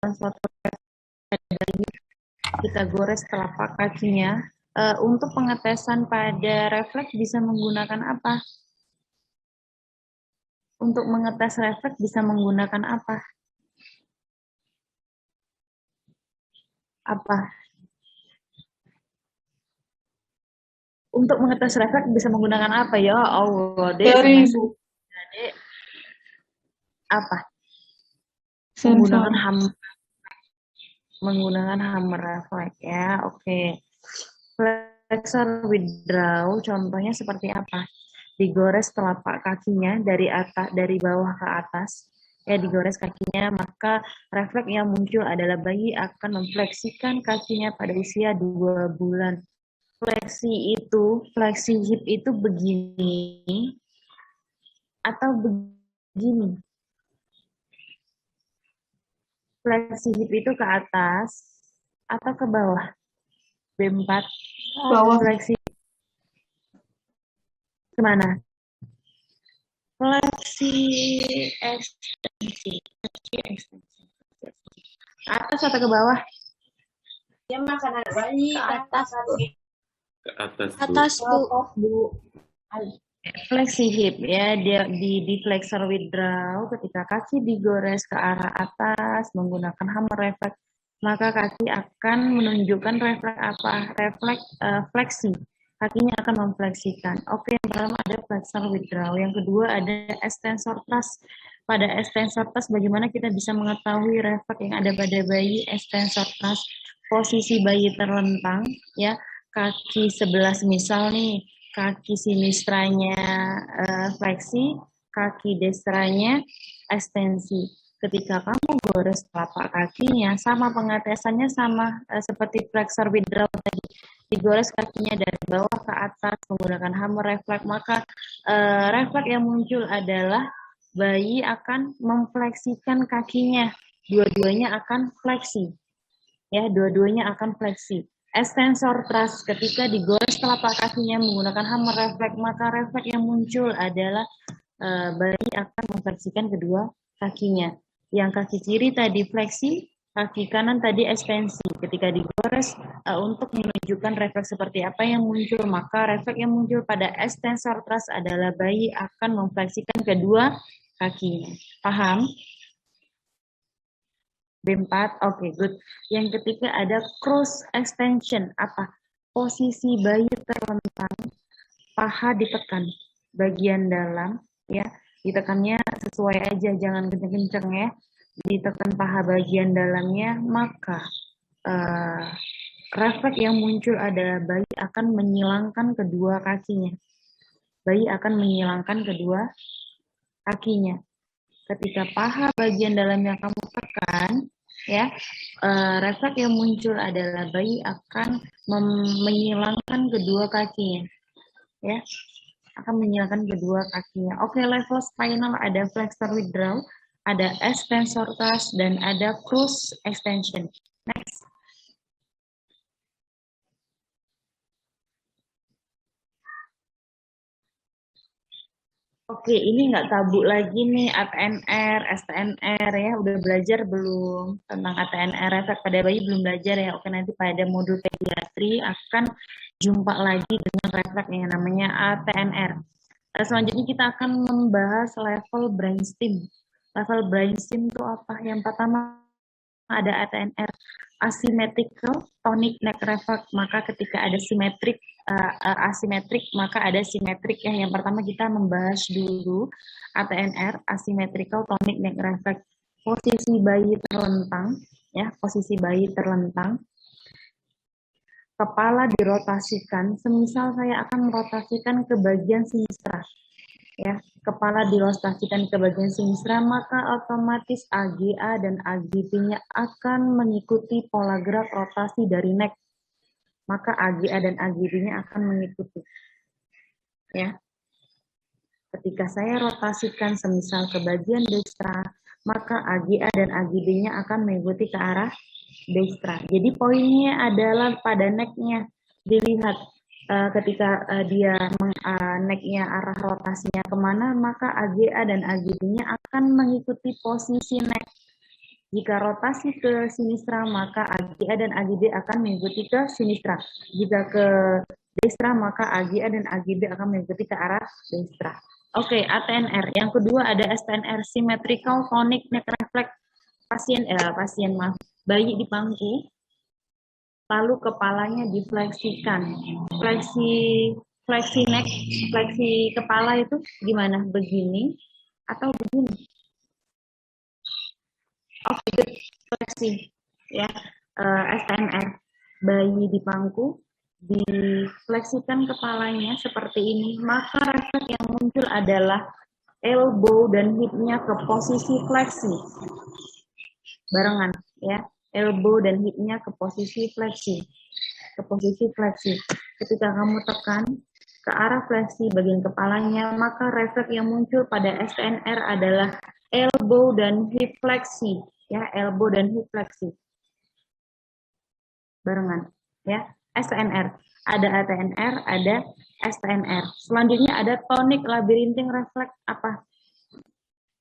suatu kita gores telapak kakinya. Untuk pengetesan pada refleks bisa menggunakan apa? Untuk mengetes refleks bisa menggunakan apa? Apa? Untuk mengetes refleks bisa menggunakan apa ya? Allah, Dek. Teori, Bu. Dek, apa? Sensor. Menggunakan hammer refleks ya. Oke. Flexor withdraw contohnya seperti apa? Digores telapak kakinya dari bawah ke atas. Ya, digores kakinya, maka refleks yang muncul adalah bayi akan memfleksikan kakinya pada usia 2 bulan. Fleksi hip itu begini atau begini. Fleksi hip itu ke atas atau ke bawah? B4. Bawah. Fleksi kemana? Fleksi ekstensi. Ke atas atau ke bawah? Dia makan bayi ke atas, Bu. Ke atas, Bu. Atas, Bu. Fleksi hip ya, dia di flexor withdraw ketika kaki digores ke arah atas menggunakan hammer reflex, maka kaki akan menunjukkan refleks apa? Refleks fleksi. Kakinya akan memfleksikan. Oke, yang pertama ada flexor withdraw, yang kedua ada extensor thrust. Pada extensor thrust bagaimana kita bisa mengetahui refleks yang ada pada bayi extensor thrust? Posisi bayi terlentang ya, kaki sebelah misal nih, kaki sinistranya fleksi, kaki destranya ekstensi. Ketika kamu gores telapak kakinya, sama pengetesannya sama seperti flexor withdraw tadi. Digores kakinya dari bawah ke atas menggunakan hammer refleks, maka refleks yang muncul adalah bayi akan memfleksikan kakinya. Dua-duanya akan fleksi. Ya, dua-duanya akan fleksi. Extensor thrust ketika digores telapak kakinya menggunakan hammer refleks, maka refleks yang muncul adalah bayi akan memfleksikan kedua kakinya. Yang kaki kiri tadi fleksi, kaki kanan tadi ekstensi. Ketika digores untuk menunjukkan refleks seperti apa yang muncul, maka refleks yang muncul pada extensor thrust adalah bayi akan memfleksikan kedua kakinya. Paham? B4, oke, good. Yang ketiga ada cross extension. Apa? Posisi bayi terlentang, paha ditekan, bagian dalam, ya, ditekannya sesuai aja, jangan kenceng-kenceng ya. Ditekan paha bagian dalamnya, maka refleks yang muncul adalah bayi akan menyilangkan kedua kakinya. Bayi akan menyilangkan kedua kakinya. Ketika paha bagian dalamnya kamu tekan, ya, refleks yang muncul adalah bayi akan menyilangkan kedua kakinya, ya, akan menyilangkan kedua kakinya. Oke, level spinal ada flexor withdraw, ada extensor thrust, dan ada cross extension. Next. Oke, ini nggak tabu lagi nih ATNR, STNR ya. Udah belajar belum tentang ATNR efek pada bayi? Belum belajar ya. Oke, nanti pada modul pediatri akan jumpa lagi dengan refleks yang namanya ATNR. Selanjutnya kita akan membahas level brainstem. Level brainstem itu apa? Yang pertama ada ATNR, asymmetrical tonic neck reflex. Maka ketika ada simetrik, asimetrik, maka ada simetrik ya. Yang pertama kita membahas dulu ATNR, asymmetrical tonic neck reflex. Posisi bayi terlentang, ya, posisi bayi terlentang. Kepala dirotasikan, semisal saya akan merotasikan ke bagian sinistra. Ya, kepala dirotasikan ke bagian sinistra, maka otomatis AGA dan AGB-nya akan mengikuti pola gerak rotasi dari neck. Maka AGA dan AGB-nya akan mengikuti. Ya. Ketika saya rotasikan semisal ke bagian destra, maka AGA dan AGB-nya akan mengikuti ke arah destra. Jadi poinnya adalah pada neck-nya. Dilihat ketika dia neck-nya arah rotasinya kemana, maka AGA dan AGB-nya akan mengikuti posisi neck. Jika rotasi ke sinistra, maka AGA dan AGB akan mengikuti ke sinistra. Jika ke destra, maka AGA dan AGB akan mengikuti ke arah destra. Oke, ATNR. Yang kedua ada STNR, symmetrical tonic neck reflex. Bayi di pangku, lalu kepalanya difleksikan. Fleksi neck, fleksi kepala itu gimana? Begini atau begini? Oke, good. Fleksi ya. STNR, bayi di pangku, difleksikan kepalanya seperti ini, maka refleks yang muncul adalah elbow dan hipnya ke posisi fleksi. Barengan ya, elbow dan hipnya ke posisi fleksi. Ke posisi fleksi. Ketika kamu tekan ke arah fleksi bagian kepalanya, maka refleks yang muncul pada STNR adalah elbow dan hip fleksi, ya, elbow dan hip fleksi. Barengan, ya. STNR, ada ATNR, ada STNR. Selanjutnya ada tonic labyrinthine refleks apa?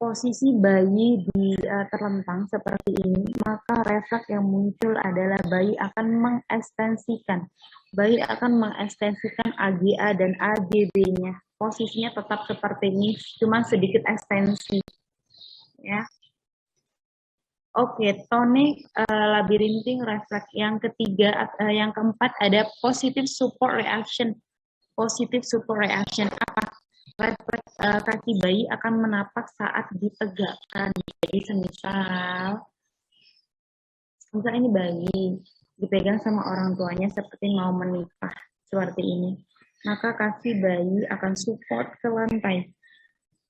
Posisi bayi di terlentang seperti ini, maka refleks yang muncul adalah bayi akan mengekstensikan. Bayi akan mengekstensikan AGA dan AGB-nya. Posisinya tetap seperti ini, cuma sedikit ekstensi. Ya. Oke, tonic labyrinthine refleks. Yang ketiga, yang keempat ada positive support reaction. Positive support reaction apa? Refleks kaki bayi akan menapak saat ditegakkan. Jadi semisal ini bayi dipegang sama orang tuanya seperti mau menikah seperti ini, maka kaki bayi akan support ke lantai.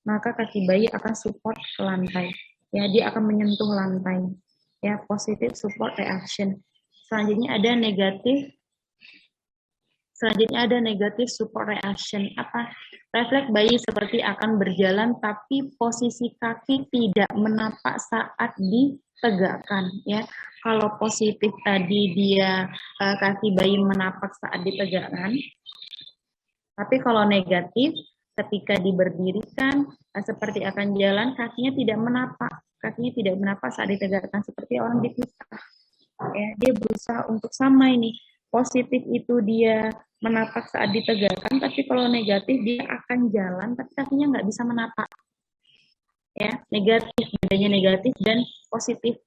Maka kaki bayi akan support ke lantai. Ya, dia akan menyentuh lantai. Ya, positive support reaction. Selanjutnya ada negatif. Selanjutnya ada negative support reaction. Apa? Refleks bayi seperti akan berjalan tapi posisi kaki tidak menapak saat ditegakkan. Ya, kalau positif tadi dia kaki bayi menapak saat ditegakkan. Tapi kalau negatif ketika diberdirikan seperti akan jalan, kakinya tidak menapak. Kakinya tidak menapak saat ditegakkan seperti orang dipisah. Ya, dia berusaha untuk sama ini. Positif itu dia menapak saat ditegakkan, tapi kalau negatif dia akan jalan, tapi kakinya nggak bisa menapak. Ya, negatif, bedanya negatif dan positif.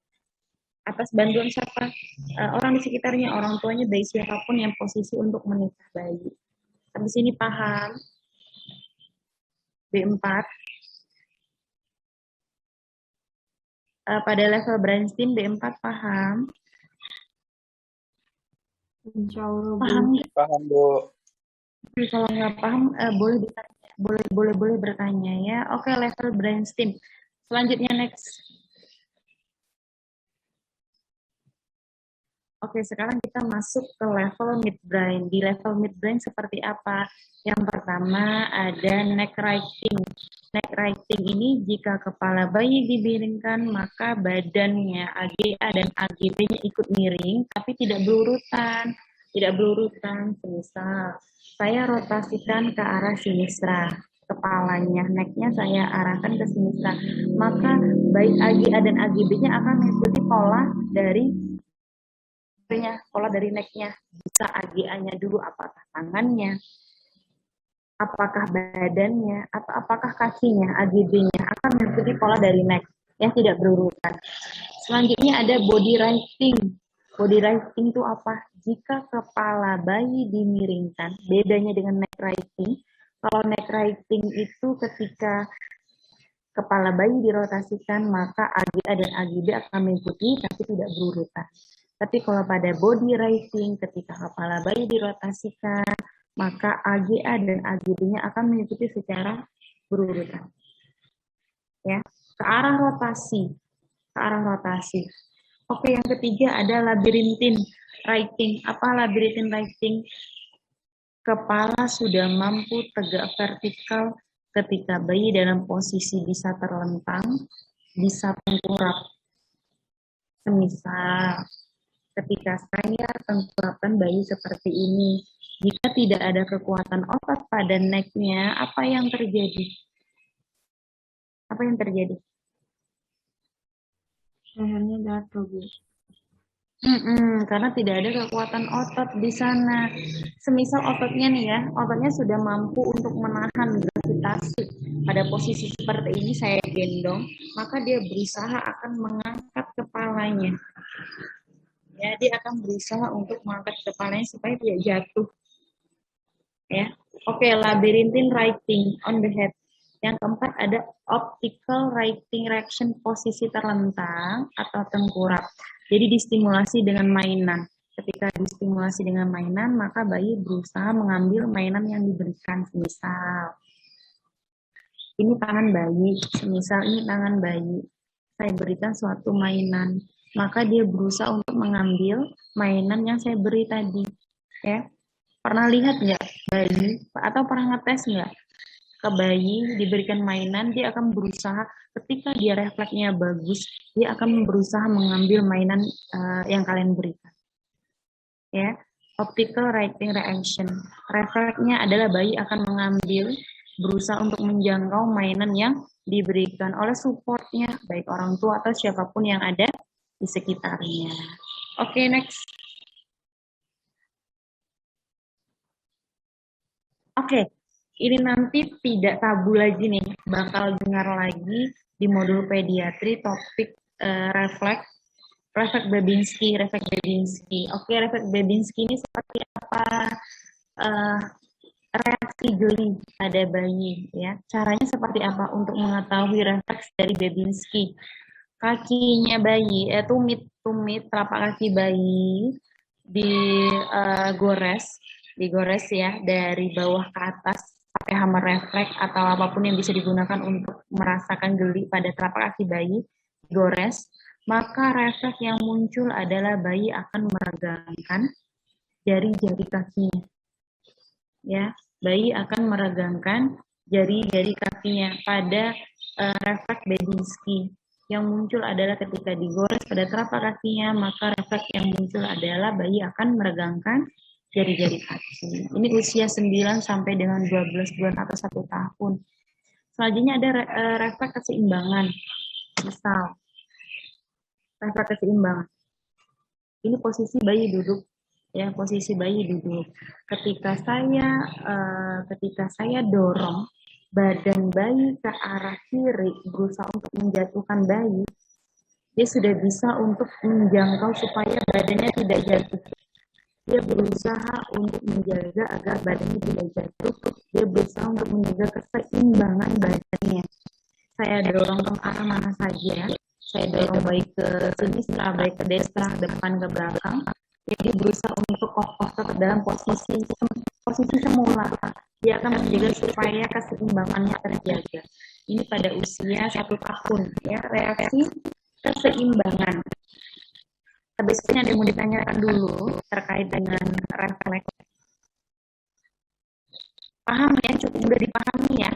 Atas bantuan siapa? Orang di sekitarnya, orang tuanya, bayi siapapun yang posisi untuk menikah bayi. Habis ini paham? B4. Pada level Bernstein B4 paham? Insya Allah, Bu. Paham nggak? Paham, Bu. Kalau nggak paham boleh ditanya, boleh bertanya ya. Oke, level Bernstein. Selanjutnya next. Oke, sekarang kita masuk ke level midbrain. Di level midbrain seperti apa? Yang pertama ada neck writing. Neck writing ini jika kepala bayi dimiringkan, maka badannya AGA dan AGB-nya ikut miring, tapi tidak berurutan. Tidak berurutan, semisal saya rotasikan ke arah sinistra. Kepalanya, neck-nya saya arahkan ke sinistra. Maka baik AGA dan AGB-nya akan mengikuti pola dari neck-nya. Bisa AGA-nya dulu, apakah tangannya, apakah badannya, atau apakah kakinya, AGB-nya akan mengikuti pola dari neck yang tidak berurutan. Selanjutnya ada body writing. Body writing itu apa? Jika kepala bayi dimiringkan, bedanya dengan neck writing. Kalau neck writing itu ketika kepala bayi dirotasikan, maka AGA dan AGB akan mengikuti tapi tidak berurutan. Tapi kalau pada body writing, ketika kepala bayi dirotasikan, maka AGA dan AGB-nya akan mengikuti secara berurutan. Ya, ke arah rotasi. Ke arah rotasi. Oke, yang ketiga ada labyrinthine writing. Apa labyrinthine writing? Kepala sudah mampu tegak vertikal ketika bayi dalam posisi bisa terlentang, bisa tengkurap. Semisal ketika saya tengkurapan bayi seperti ini, jika tidak ada kekuatan otot pada neck-nya, apa yang terjadi? Apa yang terjadi? lehernya jatuh, Bu. Karena tidak ada kekuatan otot di sana. Semisal ototnya nih ya, ototnya sudah mampu untuk menahan gravitasi. Pada posisi seperti ini saya gendong, maka dia berusaha akan mengangkat kepalanya. Ya, dia akan berusaha untuk mengangkat kepalanya supaya tidak jatuh. Ya, oke, labyrinthine writing on the head. Yang keempat ada optical writing reaction, posisi terlentang atau tengkurap. Jadi distimulasi dengan mainan. Ketika distimulasi dengan mainan, maka bayi berusaha mengambil mainan yang diberikan. Misal, ini tangan bayi. Semisal ini tangan bayi. Saya berikan suatu mainan. Maka dia berusaha untuk mengambil mainan yang saya beri tadi. Ya, pernah lihat nggak bayi? Atau pernah ngetes nggak? Ke bayi diberikan mainan, dia akan berusaha, ketika dia refleksnya bagus, dia akan berusaha mengambil mainan yang kalian berikan. Ya, optical writing reaction. Refleksnya adalah bayi akan mengambil, berusaha untuk menjangkau mainan yang diberikan oleh supportnya, baik orang tua atau siapapun yang ada di sekitarnya. Oke, next. Oke. Ini nanti tidak tabu lagi nih, bakal dengar lagi di modul pediatri topik refleks Babinski. Oke, refleks Babinski ini seperti apa? Reaksi geli pada bayi, ya. Caranya seperti apa untuk mengetahui refleks dari Babinski? Kakinya bayi, tumit telapak kaki bayi digores ya dari bawah ke atas pakai hammer refleks atau apapun yang bisa digunakan untuk merasakan geli pada telapak kaki bayi, digores, maka refleks yang muncul adalah bayi akan meregangkan jari-jari kakinya. Ya, bayi akan meregangkan jari-jari kakinya pada refleks Babinski. Yang muncul adalah ketika digores pada telapak kakinya, maka refleks yang muncul adalah bayi akan meregangkan jari-jari kaki. Ini usia 9 sampai dengan 12 bulan atau 1 tahun. Selanjutnya ada refleks keseimbangan. Misal, refleks keseimbangan. Ini posisi bayi duduk, ya, posisi bayi duduk. Ketika saya dorong badan bayi ke arah kiri, berusaha untuk menjatuhkan bayi, dia sudah bisa untuk menjangkau supaya badannya tidak jatuh. Dia berusaha untuk menjaga agar badannya tidak jatuh. Dia berusaha untuk menjaga keseimbangan badannya. Saya dorong ke arah mana saja. Saya dorong baik ke sini, setelah baik ke destra, depan ke belakang. Jadi berusaha untuk kokoh tetap dalam posisi semula. Dia akan menjaga supaya keseimbangannya terjaga. Ini pada usia 1 tahun, ya, reaksi keseimbangan. Habis ini ada yang mau ditanyakan dulu terkait dengan refleks. Paham ya? Cukup mudah dipahami ya?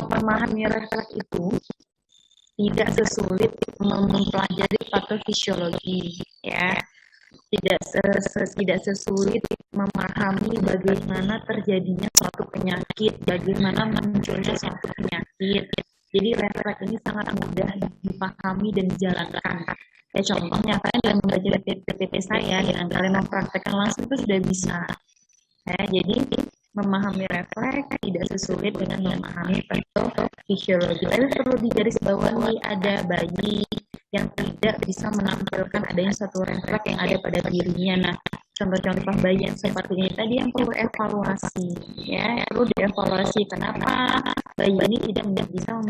Memahami refleks itu tidak sesulit mempelajari patofisiologi, ya. Tidak sesulit memahami bagaimana terjadinya suatu penyakit, bagaimana munculnya suatu penyakit. Jadi refleks ini sangat mudah dipahami dan dijalankan. Contohnya kalian dalam membaca PPT saya dengan kalian mempraktekkan langsung itu sudah bisa. Jadi memahami refleks tidak sesulit dengan memahami patofisiologi. Tapi perlu digarisbawahi, ada bayi yang tidak bisa menampilkan adanya suatu refleks yang ada pada dirinya. Nah, contoh-contoh bayi yang seperti ini tadi yang perlu evaluasi, ya, perlu dievaluasi kenapa bayi ini tidak bisa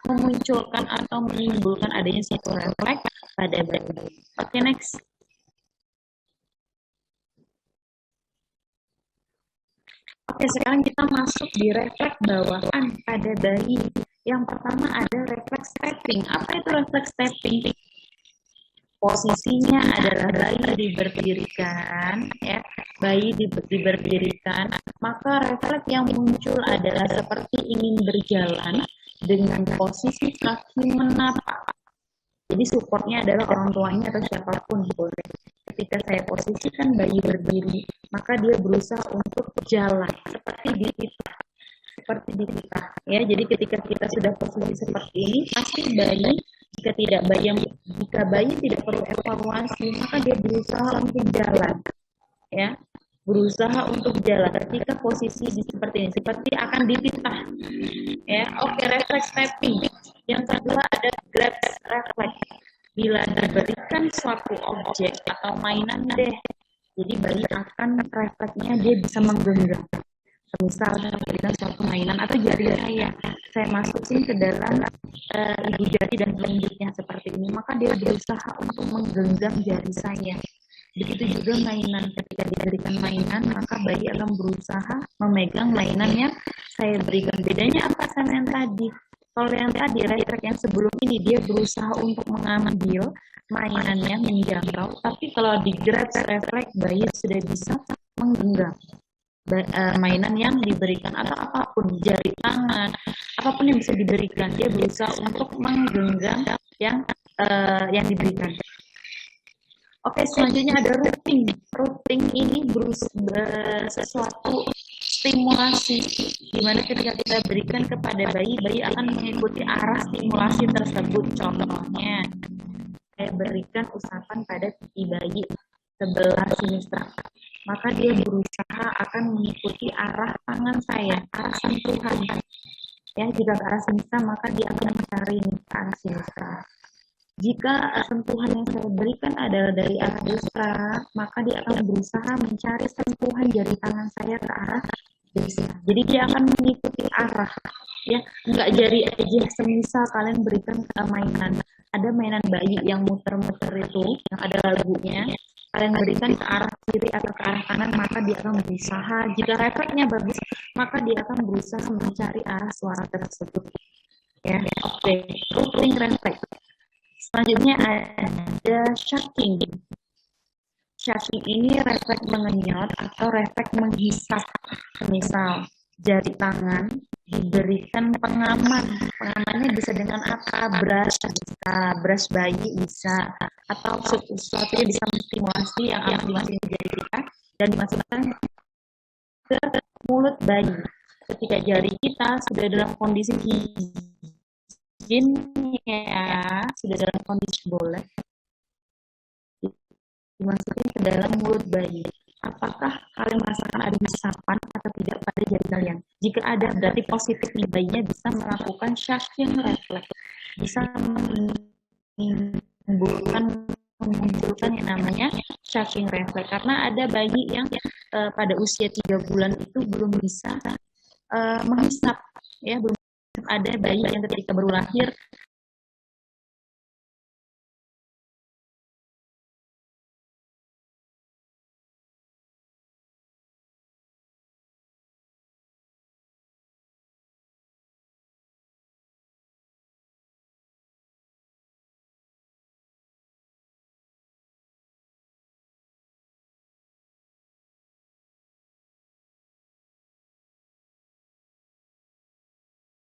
memunculkan atau menimbulkan adanya suatu refleks pada bayi. Oke, next. Oke, sekarang kita masuk di refleks bawaan pada bayi. Yang pertama ada refleks stepping. Apa itu refleks stepping? Posisinya adalah bayi diberdirikan, ya, bayi diberdirikan, maka refleks yang muncul adalah seperti ingin berjalan dengan posisi kaki menapak. Jadi supportnya adalah orang tuanya atau siapapun boleh. Ketika saya posisikan bayi berdiri, maka dia berusaha untuk jalan seperti di seperti dititah ya. Jadi ketika kita sudah posisi seperti ini, pasti bayi jika bayi tidak perlu evaluasi, maka dia berusaha untuk jalan ya, berusaha untuk jalan ketika posisi seperti ini, seperti akan dititah ya. Oke, refleks tapping. Yang kedua ada grab refleks. Bila diberikan suatu objek atau mainan deh, jadi bayi akan refleksnya dia bisa menggenggam. Misal saya berikan suatu mainan atau jari saya masukin ke dalam ibu jari dan telunjuknya seperti ini, maka dia berusaha untuk menggenggam jari saya. Begitu juga mainan, ketika diberikan mainan, maka bayi akan berusaha memegang mainan yang saya berikan. Bedanya apa sama yang tadi? Kalau yang tadi, refleks yang sebelum ini, dia berusaha untuk mengambil mainannya, menjangkau. Tapi kalau di grab refleks, bayi sudah bisa menggenggam mainan yang diberikan atau apapun, jari tangan, apapun yang bisa diberikan, dia berusaha untuk menggenggam yang diberikan. Oke, selanjutnya ada routing. Routing ini sesuatu stimulasi, di mana ketika kita berikan kepada bayi, bayi akan mengikuti arah stimulasi tersebut. Contohnya, saya berikan usapan pada pipi bayi sebelah sinistra, maka dia berusaha akan mengikuti arah tangan saya, arah sentuhan. Ya, jika ke arah sinistra, maka dia akan mencari ke arah sinistra. Jika sentuhan yang saya berikan adalah dari arah destra, maka dia akan berusaha mencari sentuhan jari tangan saya ke arah destra. Jadi dia akan mengikuti arah, ya, enggak jari aja. Semisal kalian berikan mainan, ada mainan bayi yang muter-muter itu, yang ada lagunya, kalian berikan ke arah kiri atau ke arah kanan, maka dia akan berusaha, jika refleksnya bagus, maka dia akan berusaha mencari arah suara tersebut. Ya, oke, routing refleks. Selanjutnya ada shaking. Shaking ini refleks mengenyot atau refleks menghisap. Misal jari tangan diberikan pengaman. Pengamannya bisa dengan apa? Brush, bisa brush bayi bisa, atau sesuatu yang bisa menstimulasi yang akan dimasukin ke jari kita dan dimasukkan ke mulut bayi. Ketika jari kita sudah dalam kondisi higien ya, sudah dalam kondisi boleh dimasukin ke dalam mulut bayi. Apakah kalian merasakan ada hisapan atau tidak pada jari kalian? Jika ada, berarti positif nih, bayinya bisa melakukan shaking reflex, bisa memunculkan yang namanya shaking reflex. Karena ada bayi yang pada usia 3 bulan itu belum bisa menghisap, ya, belum. Ada bayi yang ketika baru lahir